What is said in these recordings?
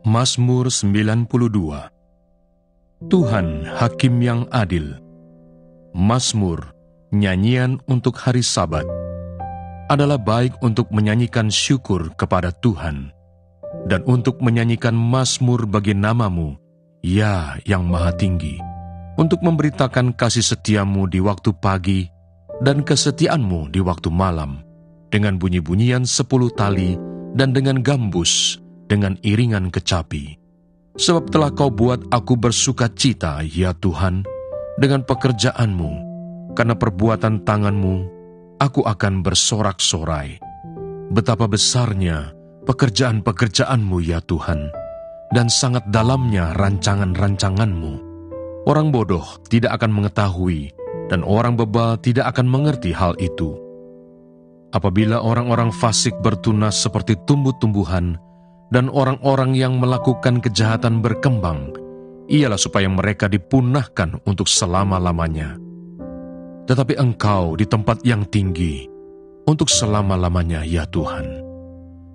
Mazmur 92. Tuhan Hakim yang adil. Mazmur, nyanyian untuk hari Sabat, adalah baik untuk menyanyikan syukur kepada Tuhan, dan untuk menyanyikan mazmur bagi nama-Mu, ya yang Maha Tinggi, untuk memberitakan kasih setiamu di waktu pagi, dan kesetiaanmu di waktu malam, dengan bunyi-bunyian 10 tali, dan dengan gambus, dengan iringan kecapi. Sebab telah Kau buat aku bersuka cita, ya Tuhan, dengan pekerjaanmu, karena perbuatan tanganmu, aku akan bersorak-sorai. Betapa besarnya pekerjaan-pekerjaanmu, ya Tuhan, dan sangat dalamnya rancangan-rancanganmu. Orang bodoh tidak akan mengetahui, dan orang bebal tidak akan mengerti hal itu. Apabila orang-orang fasik bertunas seperti tumbuh-tumbuhan, dan orang-orang yang melakukan kejahatan berkembang, ialah supaya mereka dipunahkan untuk selama-lamanya. Tetapi Engkau di tempat yang tinggi, untuk selama-lamanya, ya Tuhan.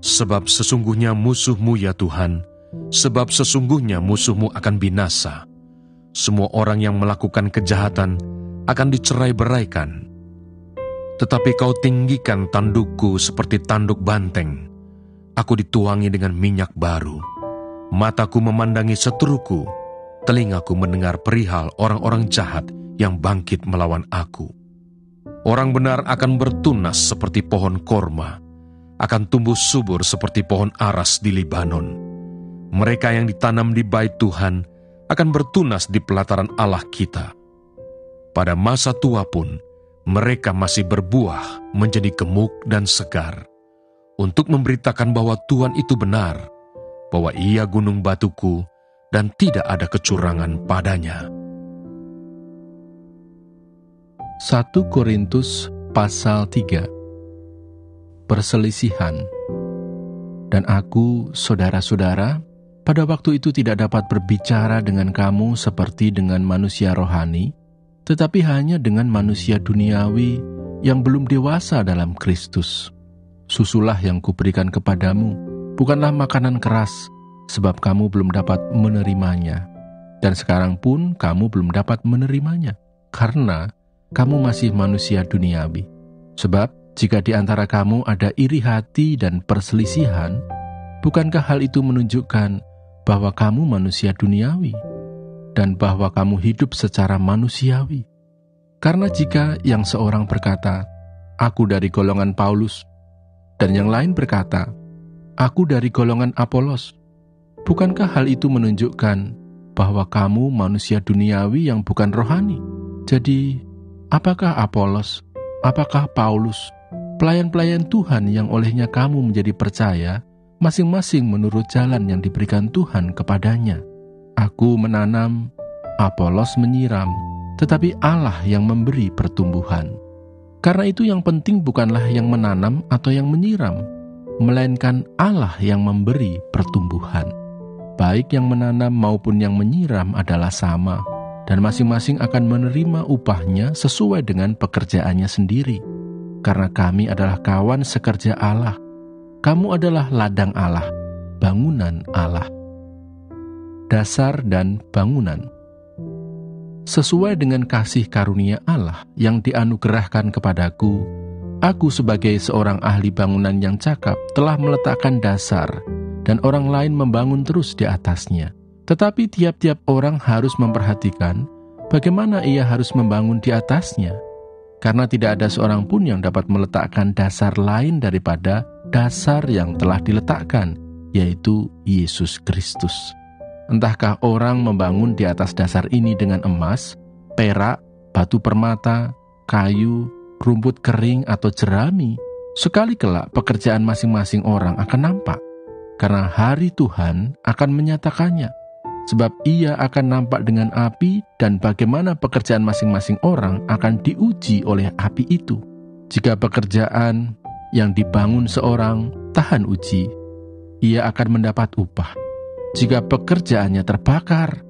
Sebab sesungguhnya musuh-Mu, ya Tuhan, sebab sesungguhnya musuh-Mu akan binasa. Semua orang yang melakukan kejahatan akan dicerai-beraikan. Tetapi Kau tinggikan tandukku seperti tanduk banteng. Aku dituangi dengan minyak baru. Mataku memandangi seteruku, telingaku mendengar perihal orang-orang jahat yang bangkit melawan aku. Orang benar akan bertunas seperti pohon korma, akan tumbuh subur seperti pohon aras di Libanon. Mereka yang ditanam di bait Tuhan akan bertunas di pelataran Allah kita. Pada masa tua pun, mereka masih berbuah menjadi gemuk dan segar, untuk memberitakan bahwa Tuhan itu benar, bahwa Ia gunung batuku, dan tidak ada kecurangan padanya. 1 Korintus pasal 3. Perselisihan. Dan aku, saudara-saudara, pada waktu itu tidak dapat berbicara dengan kamu seperti dengan manusia rohani, tetapi hanya dengan manusia duniawi yang belum dewasa dalam Kristus. Susulah yang kuberikan kepadamu, bukanlah makanan keras, sebab kamu belum dapat menerimanya. Dan sekarang pun kamu belum dapat menerimanya, karena kamu masih manusia duniawi. Sebab jika di antara kamu ada iri hati dan perselisihan, bukankah hal itu menunjukkan bahwa kamu manusia duniawi, dan bahwa kamu hidup secara manusiawi? Karena jika yang seorang berkata, "Aku dari golongan Paulus," dan yang lain berkata, "Aku dari golongan Apolos," bukankah hal itu menunjukkan bahwa kamu manusia duniawi yang bukan rohani? Jadi, apakah Apolos, apakah Paulus, pelayan-pelayan Tuhan yang olehnya kamu menjadi percaya, masing-masing menurut jalan yang diberikan Tuhan kepadanya? Aku menanam, Apolos menyiram, tetapi Allah yang memberi pertumbuhan. Karena itu yang penting bukanlah yang menanam atau yang menyiram, melainkan Allah yang memberi pertumbuhan. Baik yang menanam maupun yang menyiram adalah sama, dan masing-masing akan menerima upahnya sesuai dengan pekerjaannya sendiri. Karena kami adalah kawan sekerja Allah, kamu adalah ladang Allah, bangunan Allah. Dasar dan bangunan. Sesuai dengan kasih karunia Allah yang dianugerahkan kepadaku, aku sebagai seorang ahli bangunan yang cakap telah meletakkan dasar, dan orang lain membangun terus di atasnya. Tetapi tiap-tiap orang harus memperhatikan bagaimana ia harus membangun di atasnya, karena tidak ada seorang pun yang dapat meletakkan dasar lain daripada dasar yang telah diletakkan, yaitu Yesus Kristus. Entahkah orang membangun di atas dasar ini dengan emas, perak, batu permata, kayu, rumput kering atau jerami, sekali kelak pekerjaan masing-masing orang akan nampak, karena hari Tuhan akan menyatakannya. Sebab Ia akan nampak dengan api, dan bagaimana pekerjaan masing-masing orang akan diuji oleh api itu. Jika pekerjaan yang dibangun seorang tahan uji, ia akan mendapat upah. Jika pekerjaannya terbakar,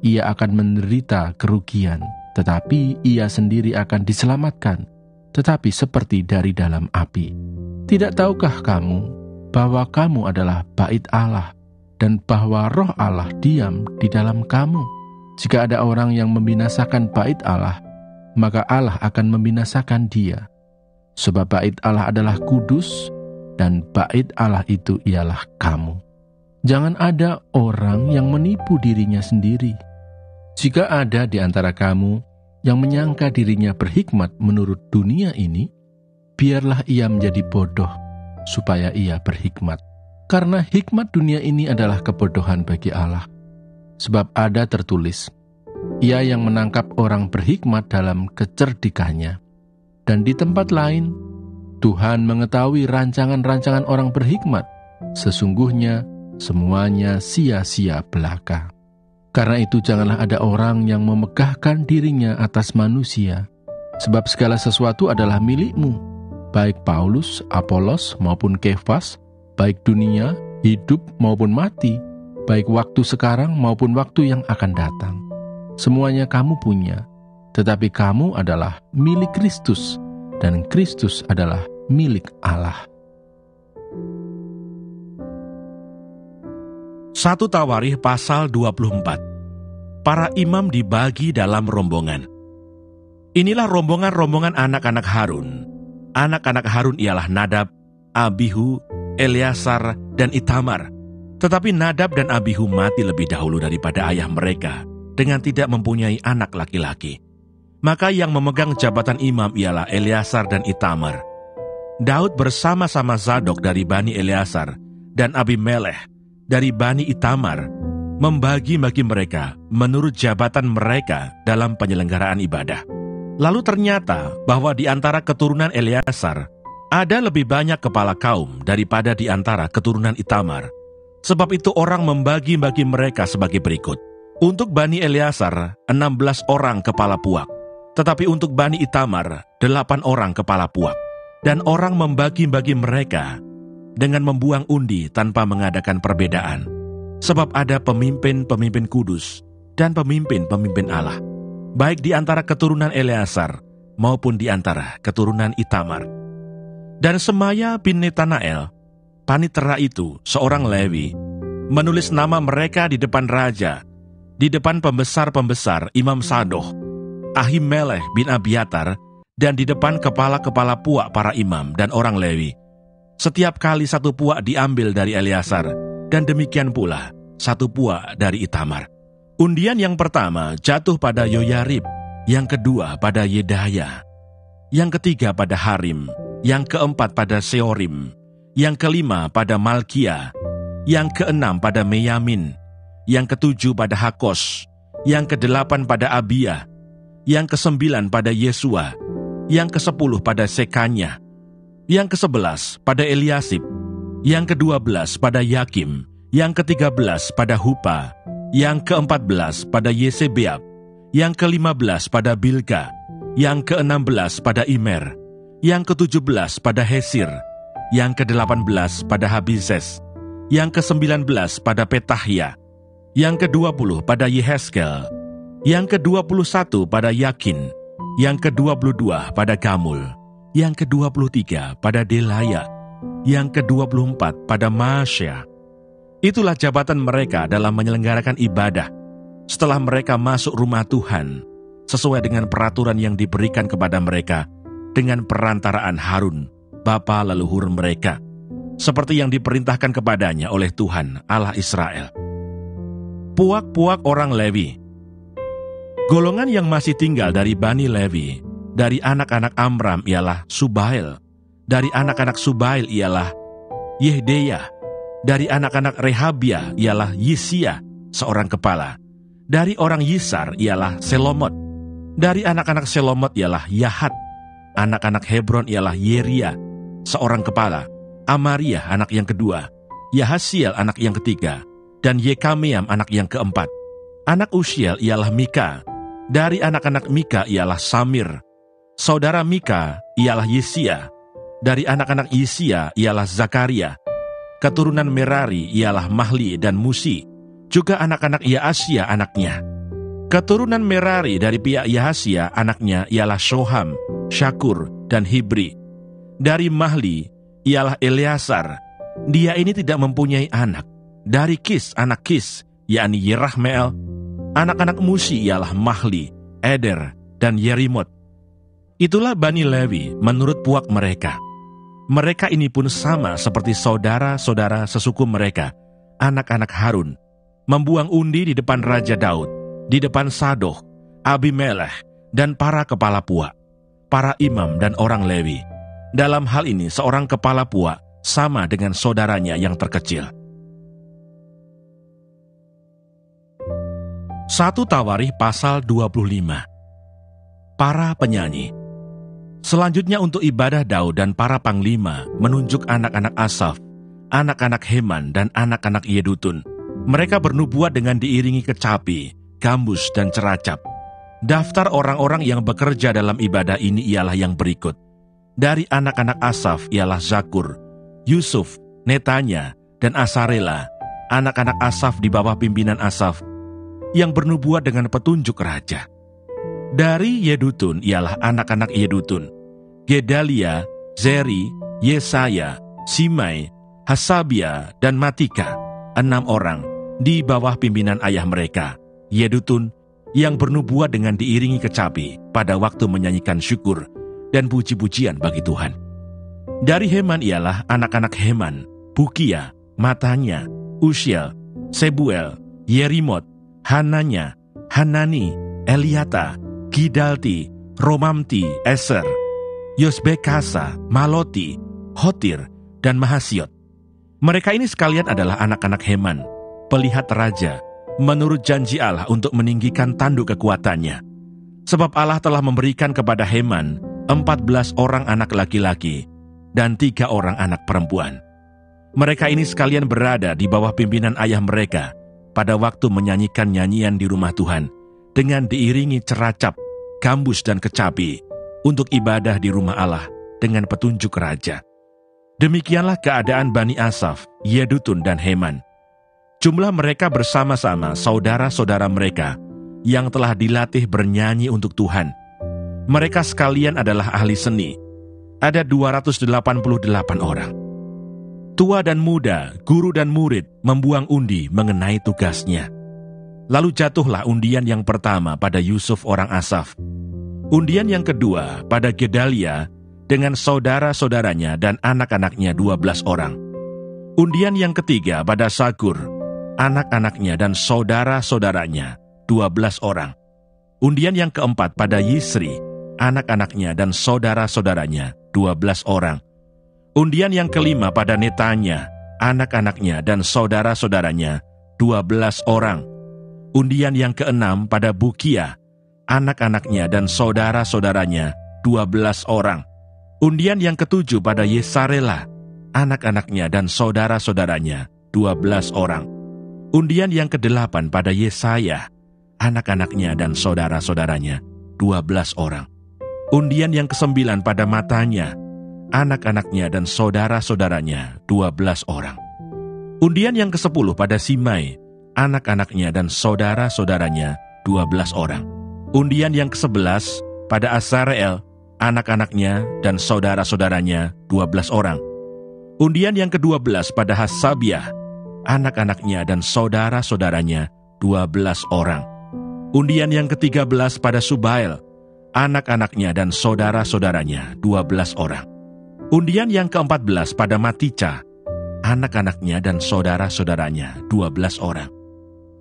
ia akan menderita kerugian, tetapi ia sendiri akan diselamatkan, tetapi seperti dari dalam api. Tidak tahukah kamu bahwa kamu adalah bait Allah dan bahwa roh Allah diam di dalam kamu. Jika ada orang yang membinasakan bait Allah, maka Allah akan membinasakan dia. Sebab bait Allah adalah kudus, dan bait Allah itu ialah kamu. Jangan ada orang yang menipu dirinya sendiri. Jika ada di antara kamu yang menyangka dirinya berhikmat menurut dunia ini, biarlah ia menjadi bodoh, supaya ia berhikmat. Karena hikmat dunia ini adalah kebodohan bagi Allah. Sebab ada tertulis, Ia yang menangkap orang berhikmat dalam kecerdikannya. Dan di tempat lain, Tuhan mengetahui rancangan-rancangan orang berhikmat. Sesungguhnya semuanya sia-sia belaka. Karena itu janganlah ada orang yang memegahkan dirinya atas manusia, sebab segala sesuatu adalah milikmu, baik Paulus, Apolos maupun Kefas, baik dunia, hidup maupun mati, baik waktu sekarang maupun waktu yang akan datang. Semuanya kamu punya, tetapi kamu adalah milik Kristus, dan Kristus adalah milik Allah. 1 Tawarikh pasal 24. Para imam dibagi dalam rombongan. Inilah rombongan-rombongan anak-anak Harun. Anak-anak Harun ialah Nadab, Abihu, Eleasar, dan Itamar. Tetapi Nadab dan Abihu mati lebih dahulu daripada ayah mereka, dengan tidak mempunyai anak laki-laki. Maka yang memegang jabatan imam ialah Eleasar dan Itamar. Daud bersama-sama Zadok dari Bani Eleasar dan Abimelech dari Bani Itamar membagi-bagi mereka menurut jabatan mereka dalam penyelenggaraan ibadah. Lalu ternyata bahwa di antara keturunan Eleasar ada lebih banyak kepala kaum daripada di antara keturunan Itamar. Sebab itu orang membagi-bagi mereka sebagai berikut. Untuk Bani Eleasar 16 orang kepala puak, tetapi untuk Bani Itamar 8 orang kepala puak. Dan orang membagi-bagi mereka dengan membuang undi tanpa mengadakan perbedaan. Sebab ada pemimpin-pemimpin kudus dan pemimpin-pemimpin Allah, baik di antara keturunan Eleasar maupun di antara keturunan Itamar. Dan Semaya bin Netanael, panitera itu, seorang Lewi, menulis nama mereka di depan raja, di depan pembesar-pembesar Imam Sadoh, Ahimelech bin Abiatar, dan di depan kepala-kepala puak para imam dan orang Lewi. Setiap kali satu puak diambil dari Eleasar, dan demikian pula satu puak dari Itamar. Undian yang pertama jatuh pada Yoyarib, yang kedua pada Yedaya, yang ketiga pada Harim, yang keempat pada Seorim, yang kelima pada Malkia, yang keenam pada Meyamin, yang ketujuh pada Hakos, yang kedelapan pada Abia, yang kesembilan pada Yesua, yang kesepuluh pada Sekanya, yang ke-11 pada Eliasib, yang ke-12 pada Yakim, yang ke-13 pada Hupa, yang ke-14 pada Yesebeab, yang ke-15 pada Bilga, yang ke-16 pada Imer, yang ke-17 pada Hesir, yang ke-18 pada Habizes, yang ke-19 pada Petahya, yang ke-20 pada Yeheskel, yang ke-21 pada Yakin, yang ke-22 pada Gamul, yang ke-23 pada Delaya, yang ke-24 pada Maasya. Itulah jabatan mereka dalam menyelenggarakan ibadah setelah mereka masuk rumah Tuhan, sesuai dengan peraturan yang diberikan kepada mereka dengan perantaraan Harun, bapa leluhur mereka, seperti yang diperintahkan kepadanya oleh Tuhan Allah Israel. Puak-puak orang Lewi. Golongan yang masih tinggal dari Bani Lewi, dari anak-anak Amram ialah Subail, dari anak-anak Subail ialah Yehdeya, dari anak-anak Rehabia ialah Yisia, seorang kepala, dari orang Yisar ialah Selomot, dari anak-anak Selomot ialah Yahat, anak-anak Hebron ialah Yeria, seorang kepala, Amaria anak yang kedua, Yahasiel anak yang ketiga, dan Yekameam anak yang keempat. Anak Usiel ialah Mika, dari anak-anak Mika ialah Samir, saudara Mika ialah Yesia, dari anak-anak Yesia ialah Zakaria. Keturunan Merari ialah Mahli dan Musi, juga anak-anak Yaasya anaknya. Keturunan Merari dari pihak Yahasia anaknya ialah Shoham, Syakur, dan Hibri. Dari Mahli ialah Eleasar, Dia ini tidak mempunyai anak. Dari Kis, anak Kis, yakni Yerahmeel, anak-anak Musi ialah Mahli, Eder, dan Yerimot. Itulah Bani Lewi menurut puak mereka. Mereka ini pun sama seperti saudara-saudara sesuku mereka, anak-anak Harun, membuang undi di depan Raja Daud, di depan Sadok, Abimelech, dan para kepala puak, para imam dan orang Lewi. Dalam hal ini seorang kepala puak sama dengan saudaranya yang terkecil. 1 Tawarikh pasal 25. Para penyanyi. Selanjutnya untuk ibadah Daud dan para panglima menunjuk anak-anak Asaf, anak-anak Heman dan anak-anak Yedutun. Mereka bernubuat dengan diiringi kecapi, gambus dan ceracap. Daftar orang-orang yang bekerja dalam ibadah ini ialah yang berikut. Dari anak-anak Asaf ialah Zakur, Yusuf, Netanya, dan Asarela, anak-anak Asaf di bawah pimpinan Asaf, yang bernubuat dengan petunjuk raja. Dari Yedutun ialah anak-anak Yedutun, Gedalia, Zeri, Yesaya, Simei, Hasabia, dan Matika, 6 orang di bawah pimpinan ayah mereka, Yedutun, yang bernubuat dengan diiringi kecapi pada waktu menyanyikan syukur dan puji-pujian bagi Tuhan. Dari Heman ialah anak-anak Heman, Bukia, Matanya, Usiel, Sebuel, Yerimot, Hananya, Hanani, Eliata, Gidalti, Romamti, Eser, Yosbekasa, Maloti, Hotir, dan Mahasiot. Mereka ini sekalian adalah anak-anak Heman, pelihat raja, menurut janji Allah untuk meninggikan tanduk kekuatannya. Sebab Allah telah memberikan kepada Heman 14 orang anak laki-laki dan 3 orang anak perempuan. Mereka ini sekalian berada di bawah pimpinan ayah mereka pada waktu menyanyikan nyanyian di rumah Tuhan dengan diiringi ceracap, gambus dan kecapi untuk ibadah di rumah Allah dengan petunjuk raja. Demikianlah keadaan Bani Asaf, Yedutun dan Heman. Jumlah mereka bersama-sama saudara-saudara mereka yang telah dilatih bernyanyi untuk Tuhan. Mereka sekalian adalah ahli seni. Ada 288 orang. Tua dan muda, guru dan murid membuang undi mengenai tugasnya. Lalu jatuhlah undian yang pertama pada Yusuf orang Asaf. Undian yang kedua pada Gedalia dengan saudara-saudaranya dan anak-anaknya 12 orang. Undian yang ketiga pada Zakur, anak-anaknya dan saudara-saudaranya 12 orang. Undian yang keempat pada Yisri, anak-anaknya dan saudara-saudaranya 12 orang. Undian yang kelima pada Netanya, anak-anaknya dan saudara-saudaranya 12 orang. Undian yang keenam pada Bukia, anak-anaknya dan saudara-saudaranya 12 orang. Undian yang ketujuh pada Yesarela, anak-anaknya dan saudara-saudaranya 12 orang. Undian yang kedelapan pada Yesaya, anak-anaknya dan saudara-saudaranya 12 orang. Undian yang kesembilan pada Matanya, anak-anaknya dan saudara-saudaranya 12 orang. Undian yang ke-10 pada Simei, anak-anaknya dan saudara-saudaranya 12 orang. Undian yang ke-11 pada Asareel, anak-anaknya dan saudara-saudaranya 12 orang. Undian yang ke-12 pada Hasabiah, anak-anaknya dan saudara-saudaranya 12 orang. Undian yang ke-13 pada Subael, anak-anaknya dan saudara-saudaranya 12 orang. Undian yang ke-14 pada Matica, anak-anaknya dan saudara-saudaranya 12 orang.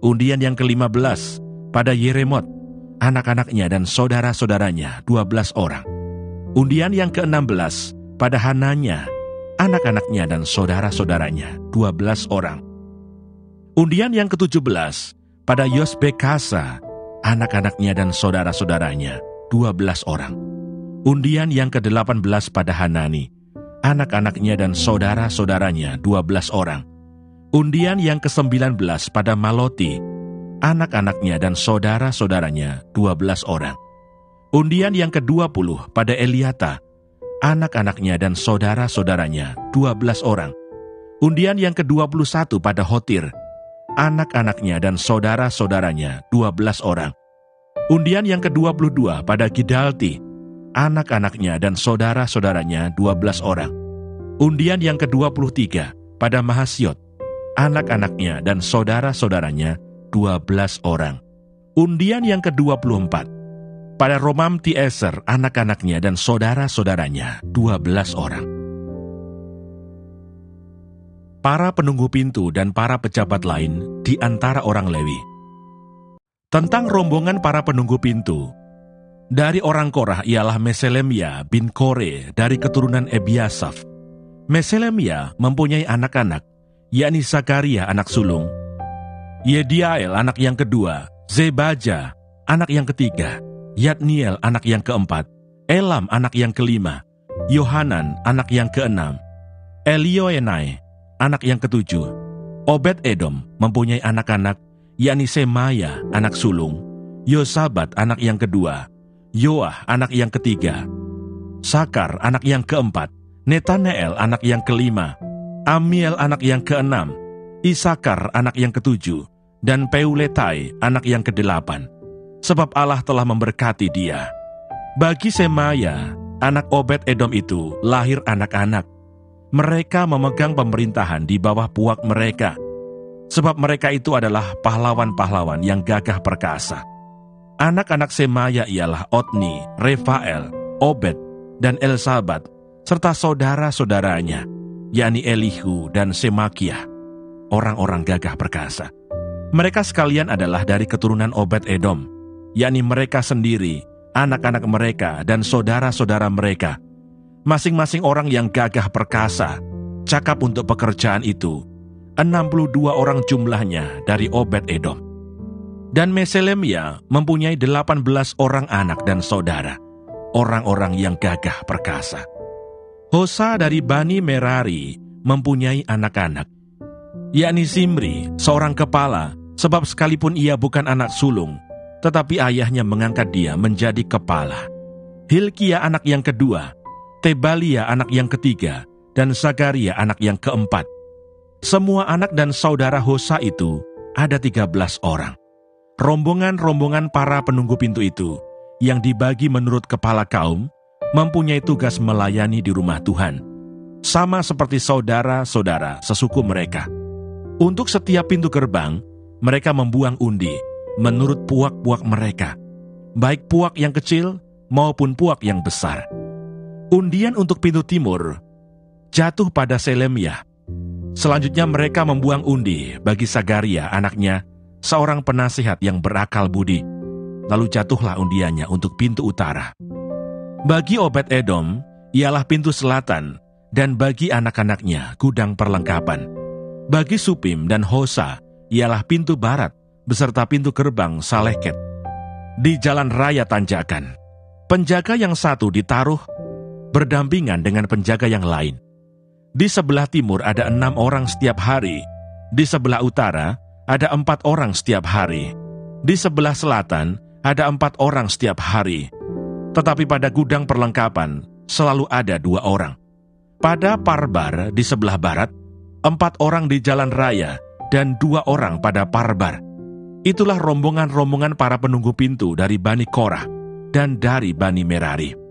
Undian yang ke-15 pada Yeremot, anak-anaknya dan saudara-saudaranya 12 orang. Undian yang ke-16 pada Hananya, anak-anaknya dan saudara-saudaranya 12 orang. Undian yang ke-17 pada Yosbekasa, anak-anaknya dan saudara-saudaranya 12 orang. Undian yang ke-18 pada Hanani, anak-anaknya dan saudara-saudaranya 12 orang. Undian yang ke-19 pada Maloti, anak-anaknya dan saudara-saudaranya 12 orang. Undian yang ke-20 pada Eliata, anak-anaknya dan saudara-saudaranya 12 orang. Undian yang ke-21 pada Hotir, anak-anaknya dan saudara-saudaranya 12 orang. Undian yang ke-22 pada Gidalti, anak-anaknya dan saudara-saudaranya 12 orang. Undian yang ke-23 pada Mahasiot, anak-anaknya dan saudara-saudaranya 12 orang. Undian yang ke-24, pada Romamti-Eser, anak-anaknya dan saudara-saudaranya 12 orang. Para penunggu pintu dan para pejabat lain di antara orang Lewi. Tentang rombongan para penunggu pintu, dari orang Korah ialah Meselemia bin Kore dari keturunan Ebiasaf. Meselemia mempunyai anak-anak, yakni Zakaria anak sulung, Yediael anak yang kedua, Zebaja anak yang ketiga, Yadniel anak yang keempat, Elam anak yang kelima, Yohanan anak yang keenam, Elioenai anak yang ketujuh. Obed-Edom mempunyai anak-anak, yakni Semaya anak sulung, Yosabat anak yang kedua, Yoah anak yang ketiga, Sakar anak yang keempat, Netaneel anak yang kelima, Amiel anak yang keenam, Isakar anak yang ketujuh, dan Peuletai anak yang kedelapan. Sebab Allah telah memberkati dia. Bagi Semaya, anak Obed-Edom itu lahir anak-anak. Mereka memegang pemerintahan di bawah puak mereka. Sebab mereka itu adalah pahlawan-pahlawan yang gagah perkasa. Anak-anak Semaya ialah Otni, Refael, Obed, dan Elsabat, serta saudara-saudaranya, yakni Elihu dan Semakiah, orang-orang gagah perkasa. Mereka sekalian adalah dari keturunan Obed-Edom, yakni mereka sendiri, anak-anak mereka, dan saudara-saudara mereka, masing-masing orang yang gagah perkasa, cakap untuk pekerjaan itu, 62 orang jumlahnya dari Obed-Edom. Dan Meselemia mempunyai 18 orang anak dan saudara, orang-orang yang gagah perkasa. Hosa dari Bani Merari mempunyai anak-anak, yakni Zimri, seorang kepala, sebab sekalipun ia bukan anak sulung, tetapi ayahnya mengangkat dia menjadi kepala. Hilkia anak yang kedua, Tebalia anak yang ketiga, dan Zakaria anak yang keempat. Semua anak dan saudara Hosa itu ada 13 orang. Rombongan-rombongan para penunggu pintu itu, yang dibagi menurut kepala kaum, mempunyai tugas melayani di rumah Tuhan, sama seperti saudara-saudara sesuku mereka. Untuk setiap pintu gerbang, mereka membuang undi menurut puak-puak mereka, baik puak yang kecil maupun puak yang besar. Undian untuk pintu timur jatuh pada Selemia. Selanjutnya mereka membuang undi bagi Zakaria anaknya, seorang penasihat yang berakal budi. Lalu jatuhlah undiannya untuk pintu utara. Bagi Obed-Edom ialah pintu selatan, dan bagi anak-anaknya gudang perlengkapan. Bagi Supim dan Hosa ialah pintu barat beserta pintu gerbang Saleket di jalan raya tanjakan. Penjaga yang satu ditaruh berdampingan dengan penjaga yang lain. Di sebelah timur ada 6 orang setiap hari, di sebelah utara ada 4 orang setiap hari, di sebelah selatan ada 4 orang setiap hari. Tetapi pada gudang perlengkapan selalu ada 2 orang. Pada Parbar di sebelah barat, 4 orang di jalan raya, dan 2 orang pada Parbar. Itulah rombongan-rombongan para penunggu pintu dari Bani Korah dan dari Bani Merari.